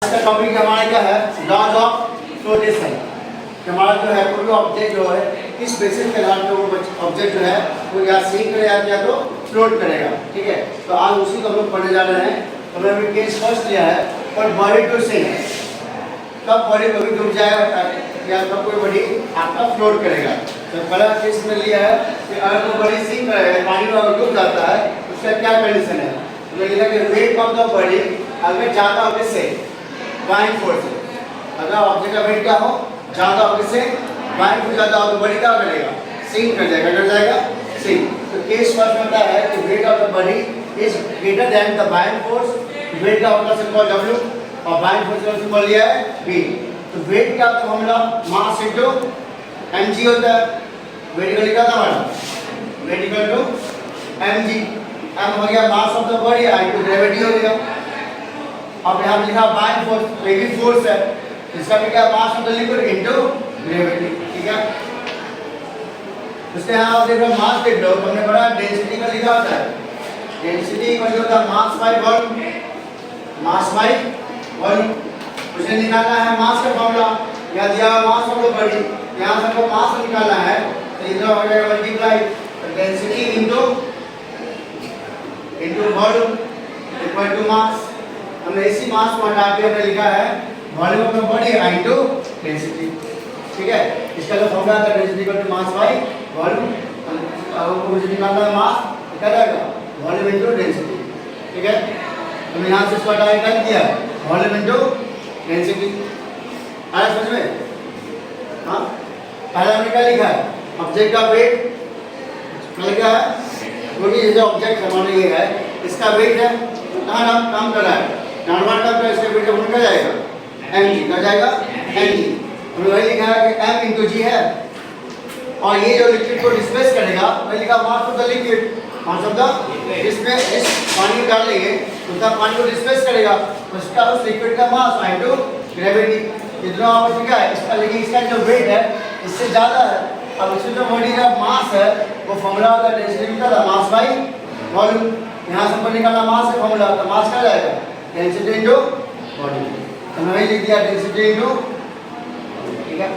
का टॉपिक हमारा क्या है, लॉज ऑफ फ्लोटेशन। हमारा जो है कोई ऑब्जेक्ट जो है किस बेसिस के आधार पर वो ऑब्जेक्ट जो है वो या सिंक करेगा या तो फ्लोट करेगा। ठीक है, तो आज उसी को हम लोग पढ़ने जा रहे हैं। तो हमने अभी केस फर्स्ट लिया है और बॉडी टू सिंक, कब बॉडी कभी डूब जाएगा या कब कोई बॉडी आपका फ्लोट करेगा। तो पहला केस में लिया है कि अगर कोई बॉडी सिंक करेगा, पानी में अगर डूब जाता है उसका क्या कंडीशन है। तो लिखा कि वेट ऑफ द बॉडी अगर जाता हो किससे, बाइंग फोर्स से। अगर ऑब्जेक्ट का वेट क्या हो, ज्यादा हो किससे, बाइंग फोर्स ज्यादा हो तो बॉडी क्या करेगा, सिंक कर जाएगा, कर जाएगा सिंक। तो केस फर्स्ट में है कि weight of the body is greater than the buoyant force. Weight का होता सिंबल W और बाइंग फोर्स का सिंबल लिया है B। तो वेट का फॉर्मूला मास इनटू mg होता है। वेट का लिखा था हमारा, weight equal to mg। m हो गया mass of the body, I to gravity हो गया। अब यहाँ पे लिखा बाइंग फोर्स, ये भी फोर्स है, इसका भी क्या मास of the liquid into gravity. ठीक है, उसके यहाँ आप देख लो मास देख लो, हमने पढ़ा डेंसिटी का लिखा होता है, डेंसिटी इक्वल होता है मास by volume, mass by volume. उसे निकालना है मास का फॉर्मूला, या दिया मास ऑफ द बॉडी, यहाँ से हमको मास निकालना है तो इधर हो जाएगा multiply density into volume equal to mass. हमने इसी मास को हटा के हमने लिखा है volume of the body into density. ठीक है, इसका जो फॉर्मूला है density equal to mass by volume. अब मुझे निकालना है मास, क्या रहेगा वॉल्यूम इनटू डेंसिटी। ठीक है, तो यहाँ से इसको हटा के कर दिया वॉल्यूम इनटू डेंसिटी। आया समझ में? हाँ, पहला हमने क्या लिखा है, ऑब्जेक्ट का वेट क्या है, क्योंकि जो ऑब्जेक्ट हमारे ये है इसका वेट है, कहाँ नाम काम कर रहा है नॉर्मल का, तो इसका वेट क्या जाएगा mg, क्या जाएगा mg। हमने वही लिखा है कि m इंटू जी है, और ये जो लिक्विड को डिस्प्लेस करेगा वही लिखा मास of the liquid, mass of the इसमें इस पानी में डाल लेंगे तो उसका पानी को डिस्प्लेस करेगा, उसका उस लिक्विड का मास इनटू ग्रेविटी। इतना आपस क्या है इसका, लेकिन इसका जो वेट है इससे ज़्यादा है। अब इसमें जो बॉडी का मास है वो फॉर्मूला होता है डेंसिटी का, मास बाय वॉल्यूम। यहाँ से निकालना मास का फॉर्मूला, तो मास क्या जाएगा डेंसिटी इनटू वॉल्यूम। तो मैं वही लिख दिया डेंसिटी इनटू। ठीक है,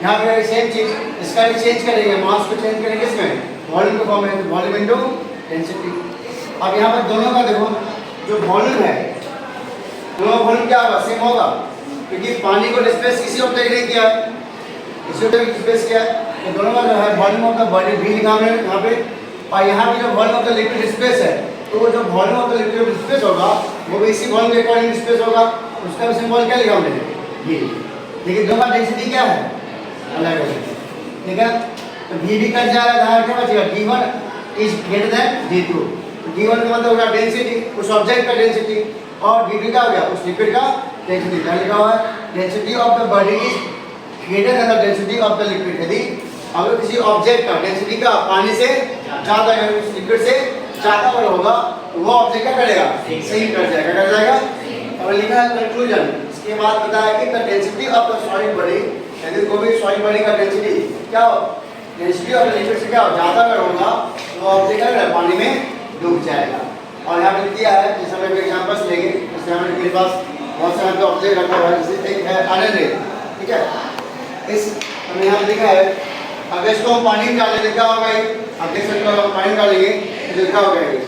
यहाँ पे सेम चीज इसका भी चेंज करेंगे, मास को चेंज करेंगे इसमें वॉल्यूम को फॉर्म है, वॉल्यूम इनटू डेंसिटी। अब यहाँ पर दोनों का देखो, जो वॉल्यूम है दोनों वॉल्यूम क्या होगा, सेम होगा, क्योंकि पानी को डिस्प्लेस किसी ऑब्जेक्ट ने किया है, इसी ऑब्जेक्ट डिस्प्लेस किया है। तो दोनों का जो है वॉल्यूम ऑफ द बॉडी भी लिखा हमने यहाँ पे, और यहाँ पे जो volume of the liquid displace है तो वो जो volume of the liquid displace होगा वो भी इसी वॉल्यूम के अकॉर्डिंग डिस्प्लेस होगा, उसका भी सिंबल क्या लिखा हमने ये। लेकिन दोनों का डेंसिटी क्या है, अलग अलग। ठीक है, तो v भी कट जाएगा, यहाँ क्या बचेगा d1 is greater then d2। तो d1 का मतलब होगा डेंसिटी, उस ऑब्जेक्ट का डेंसिटी, और d2 क्या हो गया उस लिक्विड का डेंसिटी। क्या लिखा हुआ है, density of the body is greater than the density of the liquid. यदि अगर किसी ऑब्जेक्ट का डेंसिटी का पानी से ज़्यादा है, उस लिक्विड से ज़्यादा बड़ा होगा तो वो ऑब्जेक्ट क्या करेगा, सिंक कर जाएगा, कर जाएगा। और लिखा है कंक्लूजन, इसके बाद बताया कि the density of the solid body, यदि कोई भी सॉलिड बॉडी का डेंसिटी क्या हो, डेंसिटी ऑफ द लिक्विड से क्या हो ज़्यादा अगर होगा तो ऑब्जेक्ट क्या करेगा, पानी में डूब जाएगा। और यहाँ पे दिया है, जैसे हम एग्जाम्पल्स लेंगे, जैसे हमारे मेरे पास बहुत सारे ऑब्जेक्ट रखा हुआ है, जैसे एक है आयरन रे। ठीक है, इस हमने यहाँ लिखा है, अगर इसको हम पानी में डालें लिखा होगा, आप देख सकते हो पानी में डालेंगे तो लिखा होगा ये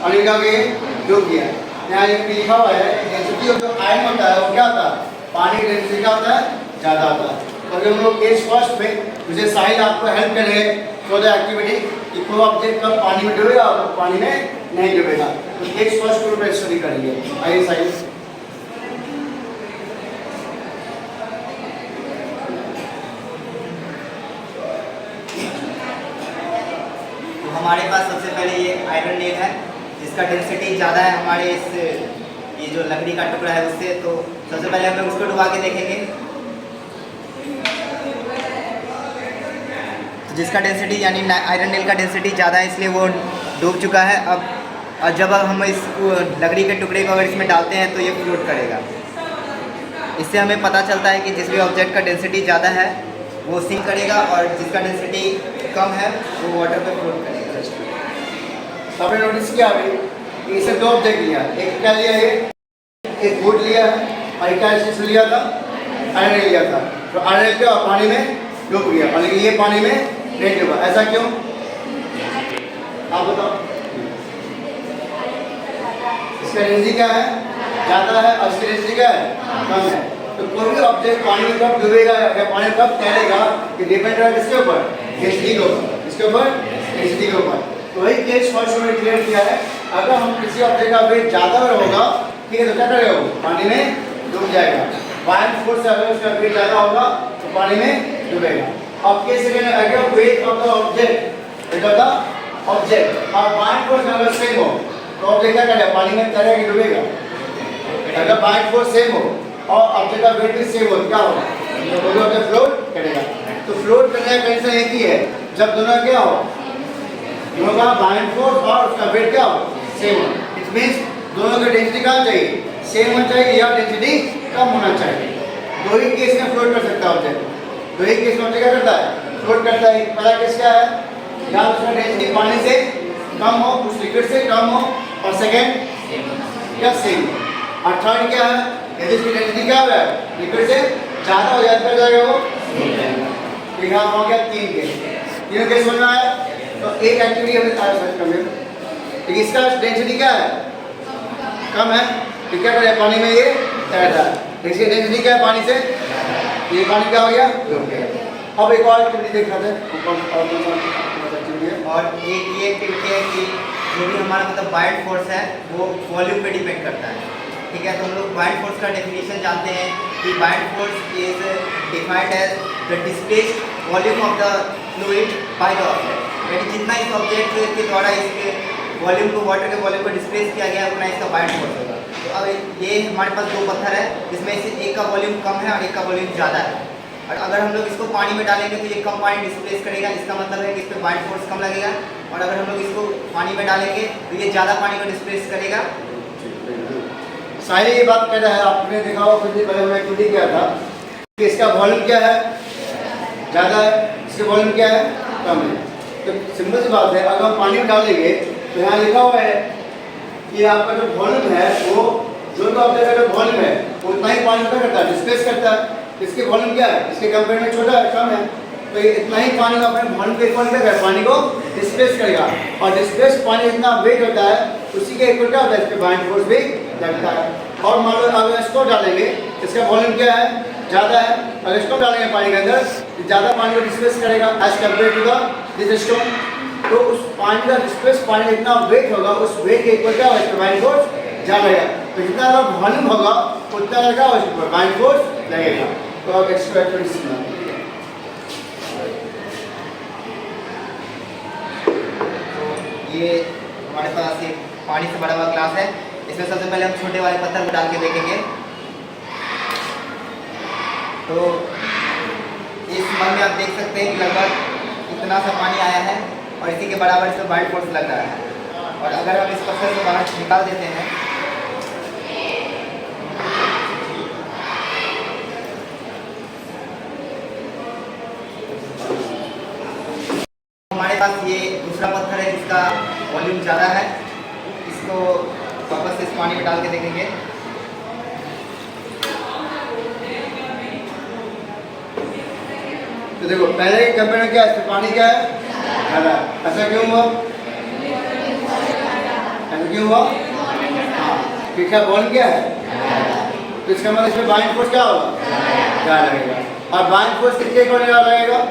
और लिखा होगा ये डूब गया। यहाँ लिखा हुआ है डेंसिटी ऑफ जो आयरन होता है वो क्या होता है, पानी की डेंसिटी क्या होता है, ज़्यादा होता है। और हम लोग केस फर्स्ट में मुझे साहिल आपको हेल्प करेंगे फॉर द एक्टिविटी कि कोई ऑब्जेक्ट कब पानी में डूबेगा और पानी में नहीं डूबेगा। तो केस फर्स्ट ग्रुप में स्टडी करेंगे। आइए साहिल। हमारे पास सबसे पहले ये आयरन नेल है, इसका डेंसिटी ज़्यादा है हमारे इस ये जो लकड़ी का टुकड़ा है उससे। तो सबसे पहले हम लोग उसको डुबा के देखेंगे। तो जिसका डेंसिटी यानी आयरन नेल का डेंसिटी ज़्यादा है इसलिए वो डूब चुका है। अब जब हम इस लकड़ी के टुकड़े को अगर इसमें डालते हैं तो ये फ्लोट करेगा। इससे हमें पता चलता है कि जिस भी ऑब्जेक्ट का डेंसिटी ज़्यादा है वो सिंक करेगा और जिसका डेंसिटी कम है वो वाटर पे फ्लोट करेगा। आपने नोटिस किया अभी कि इसे दो ऑब्जेक्ट लिया, एक क्या लिया, ये एक वुड लिया है और क्या चीज लिया था, आयरन लिया था। तो आयरन क्या पानी में डूब गया और लेकिन ये पानी में नहीं डूबा, ऐसा क्यों आप बताओ? इसका एनर्जी क्या है, ज़्यादा है, और इसकी एनर्जी क्या है, कम है। तो कोई भी ऑब्जेक्ट पानी में कब डूबेगा या पानी में कब तैरेगा, ये डिपेंड रहेगा किसके ऊपर, डेंसिटी के ऊपर। इसके ऊपर डेंसिटी के ऊपर। तो वही केस फर्स्ट में क्लियर किया है। अगर हम किसी ऑब्जेक्ट का वेट ज़्यादा होगा, ठीक है, तो क्या करेगा वो पानी में डूब जाएगा। बायन फोर्स से अगर उसका वेट ज़्यादा होगा तो पानी में डूबेगा। अब केस सेकंड है, अगर wait of the object, wait of the object और बायन फोर्स अगर सेम हो तो ऑब्जेक्ट क्या करेगा, पानी में तैरेगा कि डूबेगा? अगर बायन फोर्स सेम हो और ऑब्जेक्ट का वेट भी सेम हो क्या होगा, तो वो ऑब्जेक्ट फ्लोट करेगा। तो फ्लोट करने का कंडीशन एक ही है, जब दोनों क्या हो, दोनों का बायन फोर्स और उसका वेट क्या हो, सेम हो। इट मींस दोनों का डेंसिटी कहाँ चाहिए, सेम होना चाहिए या डेंसिटी कम होना चाहिए। दो ही केस में फ्लोट कर सकता है ऑब्जेक्ट। दो ही केस में ऑब्जेक्ट क्या करता है, फ्लोट करता है। पहला केस क्या है, या उसका डेंसिटी पानी से कम हो, उस लिक्विड से कम हो, और सेकेंड या सेम। और थर्ड क्या है, यदि उसकी डेंसिटी क्या है, लिक्विड से ज़्यादा हो जाएगा वो। तो यहाँ हो गया तीन केस, तीनों केस समझ में आया। तो एक एक्टिविटी हमें सर्च कर लें, तो इसका डेंसिटी क्या है, कम है, तो क्या करें, पानी में ये तैर रहा है। इसकी डेंसिटी क्या है पानी से, ये पानी क्या हो गया, डूब गया। अब एक और एक्टिविटी देख रहे थे, और एक ये एक्टिविटी है कि जो भी हमारा मतलब बायन फोर्स है वो वॉल्यूम पे डिपेंड करता है, ठीक है। तो हम लोग बायन फोर्स का डेफिनेशन जानते हैं कि buoyant force is defined as the displaced volume of the fluid by the object. यानी जितना इस ऑब्जेक्ट के द्वारा इसके वॉल्यूम को, वाटर के वॉल्यूम को डिस्प्लेस किया गया है, उतना इसका बायन फोर्स होगा। तो अब ये हमारे पास दो पत्थर है, जिसमें से एक का वॉल्यूम कम है और एक का वॉल्यूम ज़्यादा है। और अगर हम लोग इसको पानी में डालेंगे तो ये कम पानी डिस्प्लेस करेगा, इसका मतलब है कि इस पर बायन फोर्स कम लगेगा। और अगर हम लोग इसको पानी में डालेंगे तो ये ज़्यादा पानी को डिस्प्लेस करेगा। साहिल ये बात कह रहा है, आपने देखा होगा कुछ दिन पहले मैंने एक्टिविटी किया था कि इसका वॉल्यूम क्या है, ज़्यादा है, इसका वॉल्यूम क्या है, कम है। तो सिंपल सी बात है, अगर हम पानी में डालेंगे तो यहाँ लिखा हुआ है कि आपका जो वॉल्यूम है वो जो ऑब्जेक्ट का जो वॉल्यूम है उतना ही पानी क्या करता है, डिस्प्लेस करता है। इसके वॉल्यूम क्या है, इसके कंपेयर में छोटा है, कम है, तो ये इतना ही पानी को अपने वॉल्यूम के इक्वल क्या करेगा, पानी को डिस्प्लेस करेगा। और डिस्प्लेस पानी इतना वेट होता है, उसी के इक्वल क्या होता है, इस पे बायन फोर्स भी लगता है। और मान लो अगर इसको डालेंगे, इसका वॉल्यूम क्या है, ज़्यादा है, अगर इसको डालेंगे पानी के अंदर, ज़्यादा पानी को डिस्प्लेस करेगा as compared to the this stone. तो उस पानी का डिस्प्लेस पानी इतना वेट होगा, उस वेट के इक्वल क्या होगा, इस पे बायन फोर्स ज़्यादा लगेगा। तो जितना ज़्यादा वॉल्यूम होगा उतना लगा उस पर बायन फोर्स लगेगा। तो अब एक्स्ट्रा एक्टिविटी ये हमारे पास एक पानी से भरा हुआ ग्लास है, इसमें सबसे पहले हम छोटे वाले पत्थर को डाल के देखेंगे। तो इस मन में आप देख सकते हैं कि लगभग इतना सा पानी आया है और इसी के बराबर इसमें बायन फोर्स लग रहा है। और अगर हम इस पत्थर को बाहर निकाल देते हैं हमारे पास ये दूसरा पत्थर है जिसका वॉल्यूम ज़्यादा है, इसको वापस से इस पानी में डाल के देखेंगे। तो देखो पहले के कंपेयर में क्या है, पानी क्या है, ज़्यादा। ऐसा क्यों हुआ, ऐसा क्यों हुआ, क्योंकि क्या वॉल्यूम क्या है, तो इसका मतलब इसमें बायन फोर्स क्या होगा, ज़्यादा लगेगा। और बायन फोर्स कितने को लगेगा,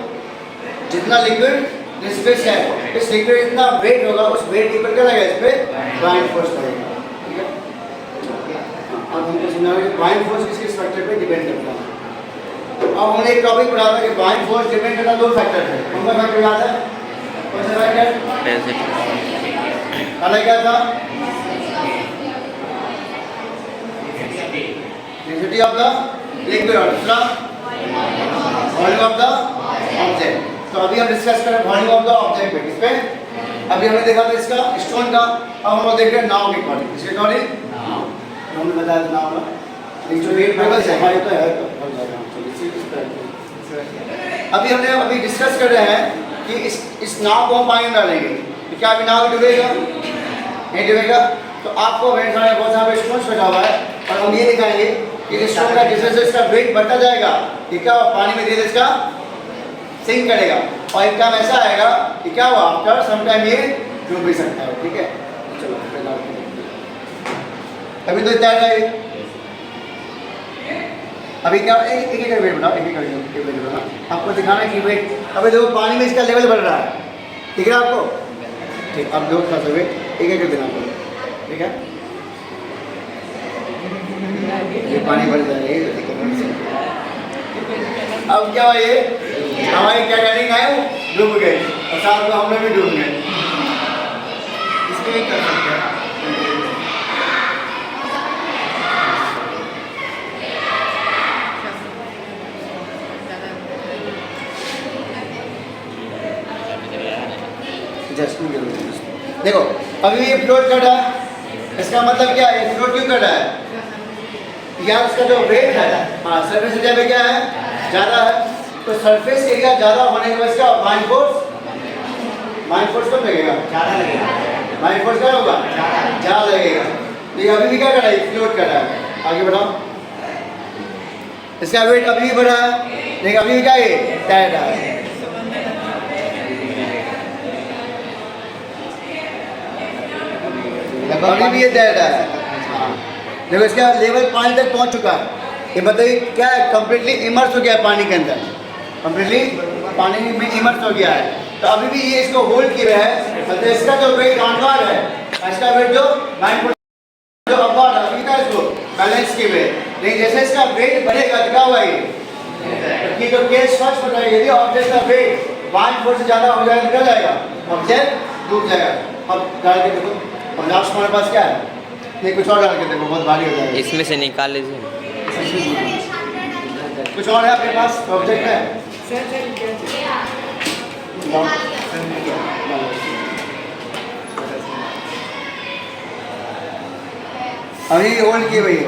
जितना लिक्विड डिस्प्लेस है, इस लिक्विड इतना वेट होगा, उस वेट के ऊपर क्या लगेगा, इस पे बायन फोर्स लगेगा। ठीक है, अब हमको समझा कि बायन फोर्स किसके स्ट्रक्चर पे डिपेंड करता है। अब हमने एक टॉपिक पढ़ा था कि बायन फोर्स डिपेंड करता है दो फैक्टर पे। कौन सा फैक्टर याद है, कौन सा फैक्टर, पहला क्या था, डेंसिटी ऑफ द लिक्विड, और दूसरा वॉल्यूम ऑफ द ऑब्जेक्ट। तो अभी हम डिस्कस करें वॉल्यूम ऑफ द ऑब्जेक्ट पे, किस पे, अभी हमने देखा था इसका स्टोन का, अब हम लोग देख रहे हैं नाव के अकॉर्डिंग। इसके अकॉर्डिंग हमने बताया था नाव का जो वेट लेवल है हमारे तो है। अभी हमने अभी डिस्कस कर रहे हैं कि इस नाव को हम पानी में डालेंगे तो क्या अभी नाव डूबेगा, नहीं डूबेगा। तो आपको बहुत सारे स्टोन रखा हुआ है, और हम ये दिखाएंगे कि स्टोन का जैसे जैसे इसका वेट बढ़ता जाएगा, ठीक है, और पानी में धीरे इसका सिंक करेगा, और एक टाइम ऐसा आएगा कि क्या हुआ, आफ्टर सम टाइम ये डूब भी सकता है, ठीक है। चलो अभी तो तैयार है। अभी क्या एक एक वेट बनाओ, एक वेट बनाओ, आपको दिखाना है कि वेट, अभी देखो पानी में इसका लेवल बढ़ रहा है, ठीक है आपको, ठीक। अब दो थोड़ा सा वेट एक देना पड़ेगा, ठीक है। ये पानी बढ़ जाएगा, अब क्या हुआ, ये हमारी क्या टर्निंग है, डूब गए, और साथ में हम लोग भी डूब गए। इसके लिए कर सकते हैं, देखो अभी ये फ्लोट कर रहा है, इसका मतलब क्या है, फ्लोट क्यों कर रहा है, या उसका जो वेट है, हाँ सरफेस एरिया में क्या है, ज़्यादा है, तो सरफेस एरिया ज़्यादा होने की वजह से माइंड फोर्स कब लगेगा, ज़्यादा लगेगा, माइंड फोर्स क्या होगा, ज़्यादा लगेगा। देखिए अभी भी क्या कर रहा है, फ्लोट कर रहा है, आगे बढ़ाओ, इसका वेट अभी भी बढ़ा है, देखिए अभी भी क्या है, तैर रहा है, अभी भी ये तैर रहा है। देखो इसका लेवल पानी तक पहुंच चुका है, ये बताइए क्या है, कम्प्लीटली इमर्स हो गया है पानी के अंदर, कम्प्लीटली पानी में इमर्स हो गया है, तो अभी भी ये इसको होल्ड किया है, मतलब इसका जो वेट डाउनवर्ड है, इसका वेट जो जो अपवर्ड है, अभी का इसको बैलेंस किए हुए, लेकिन जैसे इसका वेट बढ़ेगा तो क्या हुआ, ये जो केस फर्स्ट बढ़ रहा है, यदि ऑब्जेक्ट का वेट माइंड फोर्स से ज़्यादा हो जाएगा तो क्या जाएगा, ऑब्जेक्ट डूब जाएगा। अब डाल के देखो, अब लास्ट हमारे पास क्या है, नहीं कुछ और डाल के देखो, बहुत भारी हो जाएगा, इसमें से निकाल लीजिए, कुछ और है आपके पास ऑब्जेक्ट है, अभी होल्ड की हुई है,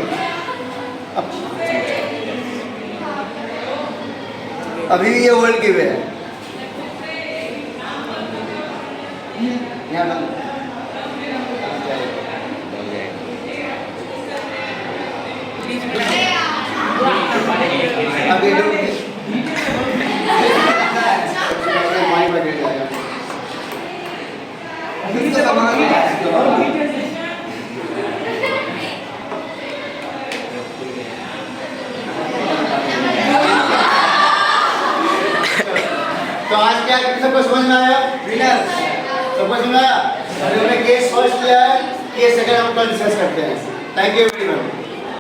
अभी ये होल्ड की हुई है, अभी तो आज क्या सबको समझ में आया, सबको समझ में आया, अभी हमने केस फर्स्ट लिया है, केस सेकंड हम कल डिस्कस करते हैं। Thank you everyone.